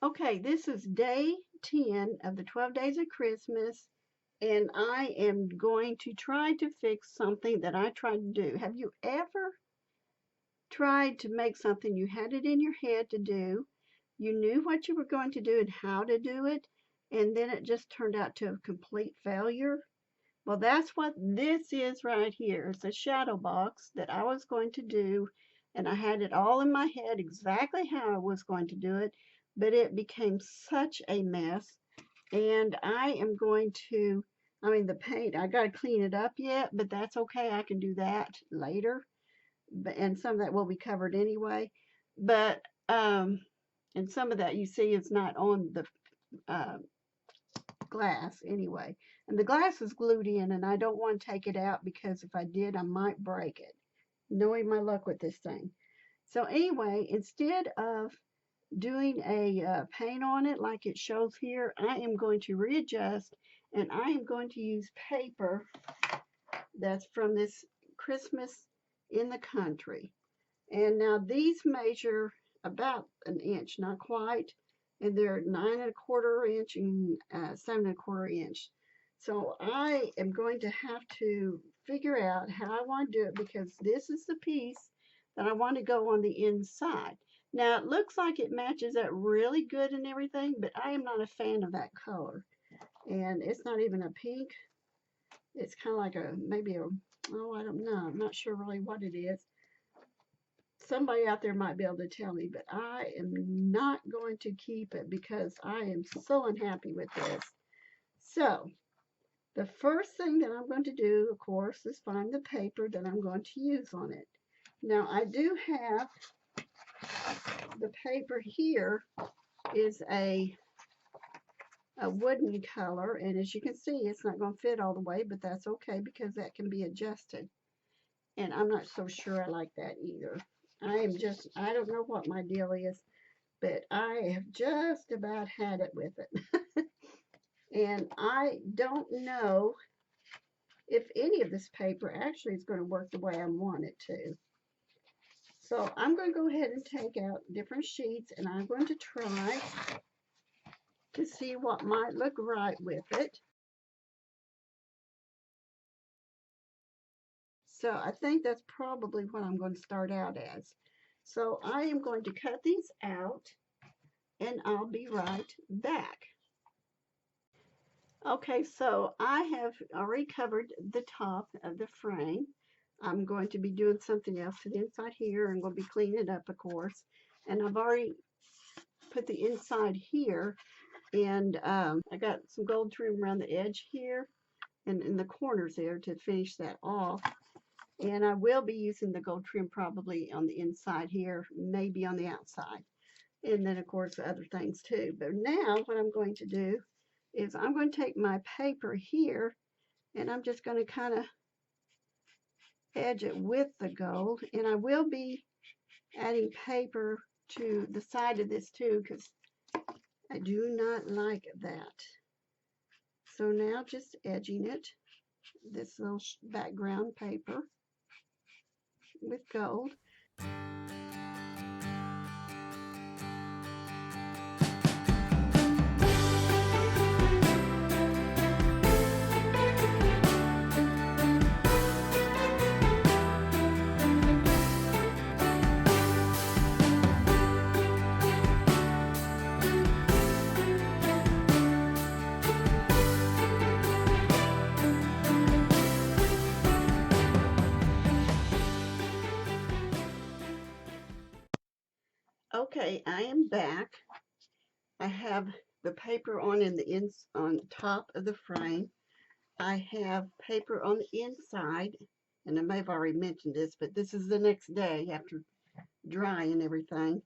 Okay, this is day 10 of the 12 days of Christmas, and I am going to try to fix something that I tried to do. Have you ever tried to make something you had it in your head to do? You knew what you were going to do and how to do it, and then it just turned out to a complete failure? Well, that's what this is right here. It's a shadow box that I was going to do, and I had it all in my head exactly how I was going to do it, but it became such a mess. And I am going to, I mean, the paint, I got to clean it up yet, but that's okay. I can do that later. And some of that will be covered anyway. But, and some of that you see is not on the uh, glass anyway. And the glass is glued in, and I don't want to take it out because if I did, I might break it, knowing my luck with this thing. So anyway, instead of doing a paint on it like it shows here, I am going to readjust, and I am going to use paper that's from this Christmas in the Country. And now these measure about an inch, not quite, and they're 9 1/4 inch and 7 1/4 inch. So I am going to have to figure out how I want to do it because this is the piece that I want to go on the inside. Now it looks like it matches up really good and everything, but I am not a fan of that color. And it's not even a pink. It's kind of like a, maybe a, oh, I don't know. I'm not sure really what it is. Somebody out there might be able to tell me, but I am not going to keep it because I am so unhappy with this. So, the first thing that I'm going to do, of course, is find the paper that I'm going to use on it. Now, I do have the paper here is a wooden color, and as you can see, it's not going to fit all the way, but that's okay because that can be adjusted. And I'm not so sure I like that either. I don't know what my deal is, but I have just about had it with it. And I don't know if any of this paper actually is going to work the way I want it to. So I'm going to go ahead and take out different sheets, and I'm going to try to see what might look right with it. So I think that's probably what I'm going to start out as. So I am going to cut these out, and I'll be right back. Okay, so I have already covered the top of the frame. I'm going to be doing something else to the inside here. I'm going to be cleaning it up, of course. And I've already put the inside here, and I got some gold trim around the edge here and in the corners there to finish that off. And I will be using the gold trim probably on the inside here, maybe on the outside. And then, of course, other things too. But now what I'm going to do is I'm going to take my paper here and I'm just going to kind of edge it with the gold. And I will be adding paper to the side of this too because I do not like that. So now just edging it, this little background paper with gold. Okay, I am back. I have the paper on on top of the frame. I have paper on the inside, and I may have already mentioned this, but this is the next day after drying and everything.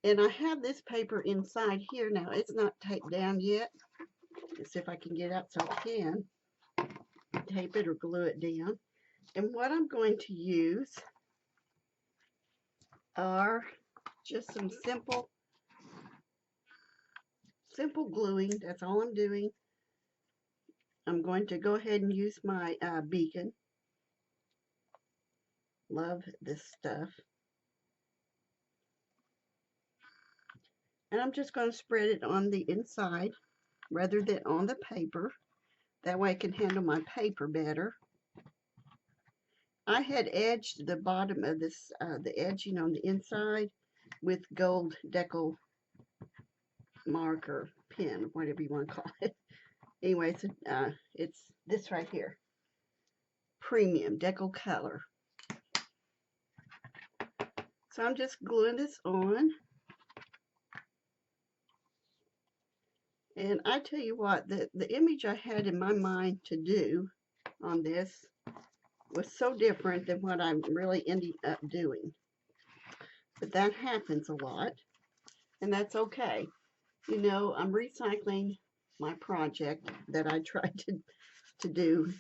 And I have this paper inside here now. It's not taped down yet. Let's see if I can get out so I can tape it or glue it down. And what I'm going to use are just some simple gluing. That's all I'm doing. I'm going to go ahead and use my beacon. Love this stuff. And I'm just going to spread it on the inside rather than on the paper. That way I can handle my paper better. I had edged the bottom of this, the edging on the inside with gold decal marker pen, whatever you want to call it. Anyway, it's this right here, premium decal color. So I'm just gluing this on. And I tell you what, the image I had in my mind to do on this was so different than what I'm really ending up doing. But that happens a lot, and that's okay. You know, I'm recycling my project that I tried to do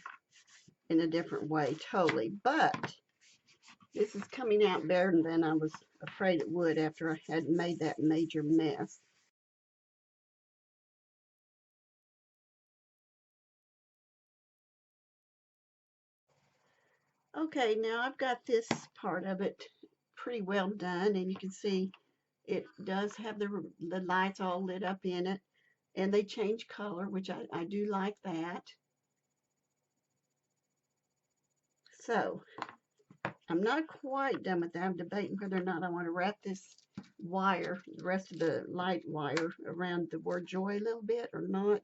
in a different way, totally. But this is coming out better than I was afraid it would after I had made that major mess. Okay, now I've got this part of it pretty well done, and you can see it does have the lights all lit up in it, and they change color, which I do like that. So I'm not quite done with that. I'm debating whether or not I want to wrap this wire, the rest of the light wire, around the word joy a little bit or not.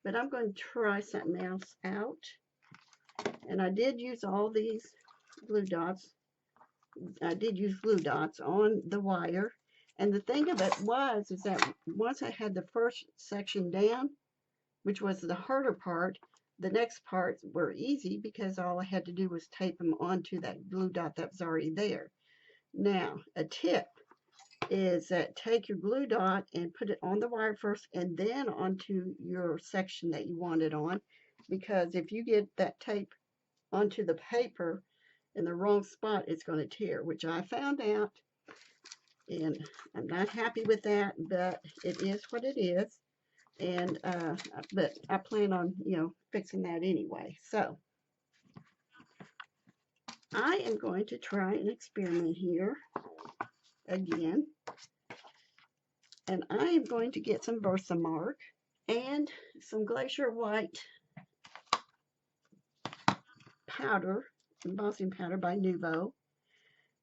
But I'm going to try something else out. And I did use all these glue dots. I did use glue dots on the wire. And the thing of it was, is that once I had the first section down, which was the harder part, the next parts were easy because all I had to do was tape them onto that glue dot that was already there. Now, a tip is that take your glue dot and put it on the wire first and then onto your section that you want it on, because if you get that tape onto the paper in the wrong spot, it's going to tear, which I found out, and I'm not happy with that, but it is what it is. And but I plan on, you know, fixing that anyway. So I am going to try an experiment here again, and I am going to get some Versamark and some Glacier White powder, embossing powder by Nuvo.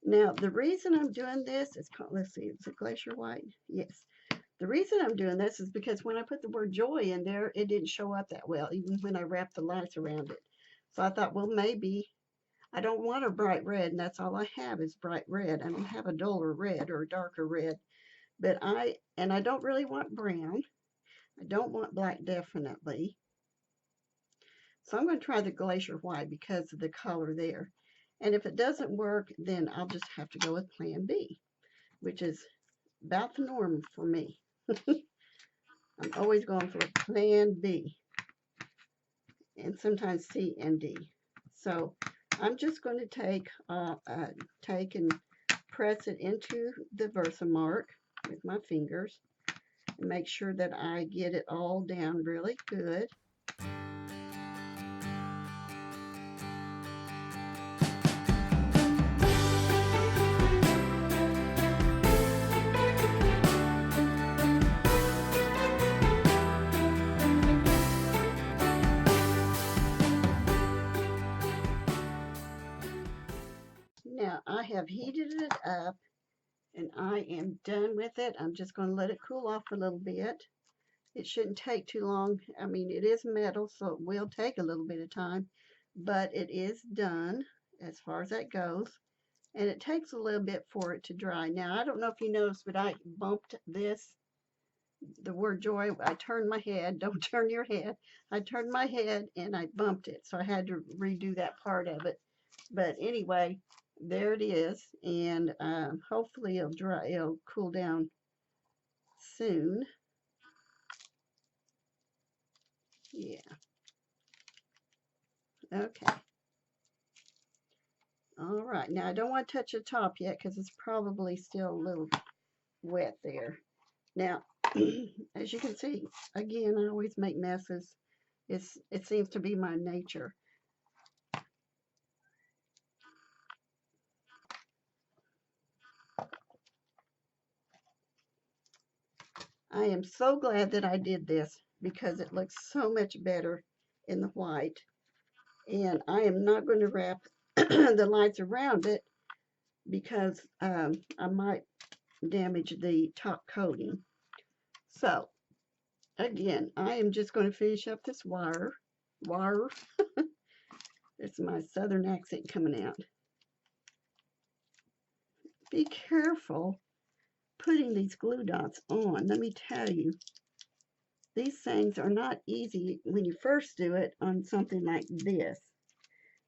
Now the reason I'm doing this is called, let's see, is it Glacier White? Yes. The reason I'm doing this is because when I put the word joy in there, it didn't show up that well, even when I wrapped the lights around it. So I thought, well, maybe I don't want a bright red, and that's all I have is bright red. I don't have a duller red or a darker red. But I don't really want brown. I don't want black, definitely. So I'm going to try the Glacier White because of the color there. And if it doesn't work, then I'll just have to go with Plan B, which is about the norm for me. I'm always going for Plan B, and sometimes C and D. So I'm just going to take and press it into the Versamark with my fingers and make sure that I get it all down really good. Now I have heated it up and I am done with it. I'm just going to let it cool off a little bit. It shouldn't take too long. I mean, it is metal, so it will take a little bit of time, but it is done as far as that goes. And it takes a little bit for it to dry. Now, I don't know if you noticed, but I bumped this, the word joy. I turned my head. Don't turn your head. I turned my head and I bumped it, so I had to redo that part of it. But anyway, there it is, and hopefully it'll cool down soon. Yeah. Okay. All right. Now I don't want to touch the top yet because it's probably still a little wet there. Now, as you can see, again, I always make messes. It seems to be my nature. I am so glad that I did this because it looks so much better in the white. And I am not going to wrap the lights around it because I might damage the top coating. So again, I am just going to finish up this wire. It's my southern accent coming out. Be careful putting these glue dots on. Let me tell you, these things are not easy when you first do it on something like this.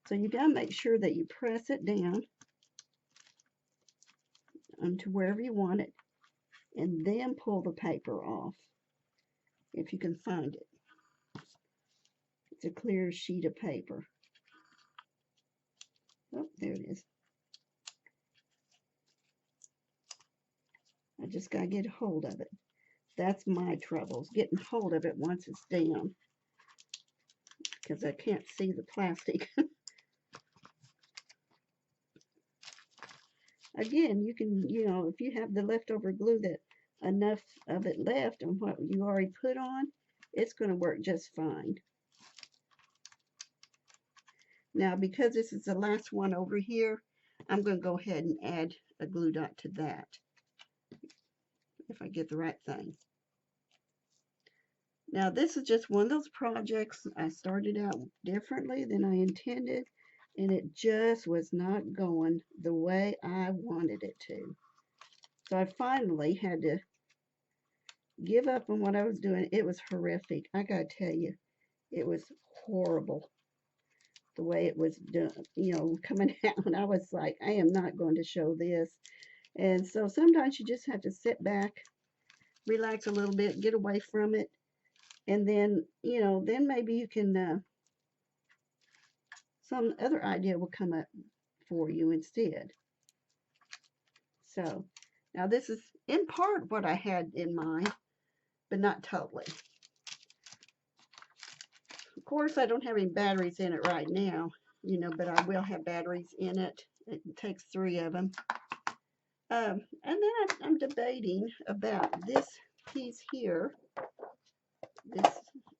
So you got to make sure that you press it down onto wherever you want it and then pull the paper off if you can find it. It's a clear sheet of paper. Oh, there it is. I just got to get a hold of it. That's my troubles, getting hold of it once it's down, because I can't see the plastic. Again, you can, if you have the leftover glue, that enough of it left on what you already put on, it's going to work just fine. Now, because this is the last one over here, I'm going to go ahead and add a glue dot to that, if I get the right thing. Now, this is just one of those projects. I started out differently than I intended, and it just was not going the way I wanted it to. So I finally had to give up on what I was doing. It was horrific. I gotta tell you, it was horrible the way it was done, coming out. And I was like, I am not going to show this. And so sometimes you just have to sit back, relax a little bit, get away from it. And then, then maybe you can, some other idea will come up for you instead. So now this is in part what I had in mind, but not totally. Of course, I don't have any batteries in it right now, but I will have batteries in it. It takes 3 of them. And then I'm debating about this piece here.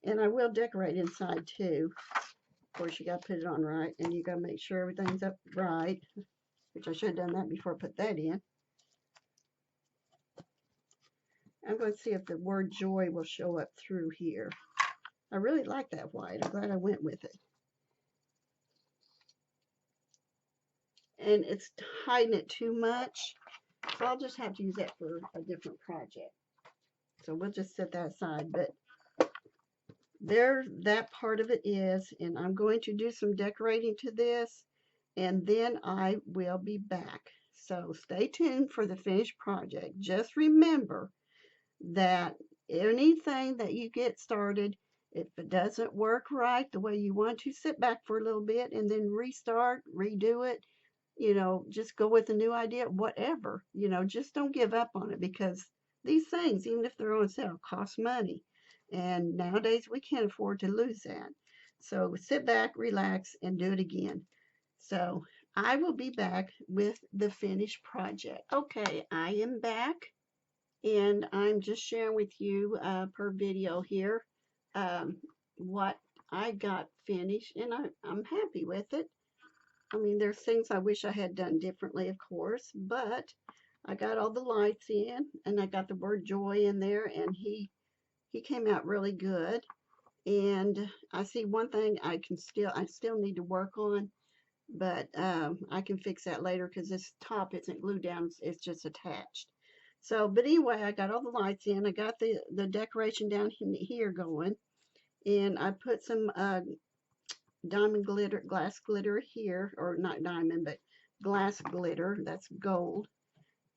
And I will decorate inside too. Of course, you got to put it on right, and you got to make sure everything's up right, which I should have done that before I put that in. I'm going to see if the word joy will show up through here. I really like that white. I'm glad I went with it. And it's hiding it too much, so I'll just have to use that for a different project. So we'll just set that aside. But there, that part of it is, and I'm going to do some decorating to this, and then I will be back. So stay tuned for the finished project. Just remember that anything that you get started, if it doesn't work right the way you want to, sit back for a little bit and then restart, redo it. Just go with a new idea, whatever. Just don't give up on it, because these things, even if they're on sale, cost money. And nowadays we can't afford to lose that. So sit back, relax, and do it again. So I will be back with the finished project. Okay, I am back, and I'm just sharing with you per video here what I got finished, and I'm happy with it. I mean, there's things I wish I had done differently, of course, but I got all the lights in, and I got the word joy in there, and he came out really good. And I see one thing I still need to work on, but I can fix that later because this top isn't glued down, it's just attached. So, but anyway, I got all the lights in, I got the decoration down here going, and I put some diamond glitter, glass glitter here, or not diamond, but glass glitter, that's gold.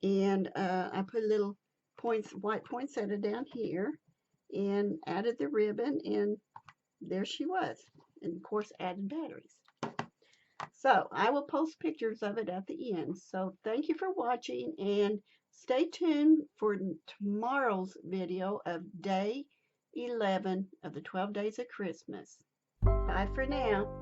And I put little white poinsettia down here, and added the ribbon, and there she was. And of course, added batteries. So I will post pictures of it at the end. So thank you for watching, and stay tuned for tomorrow's video of day 11 of the 12 days of Christmas. Bye for now.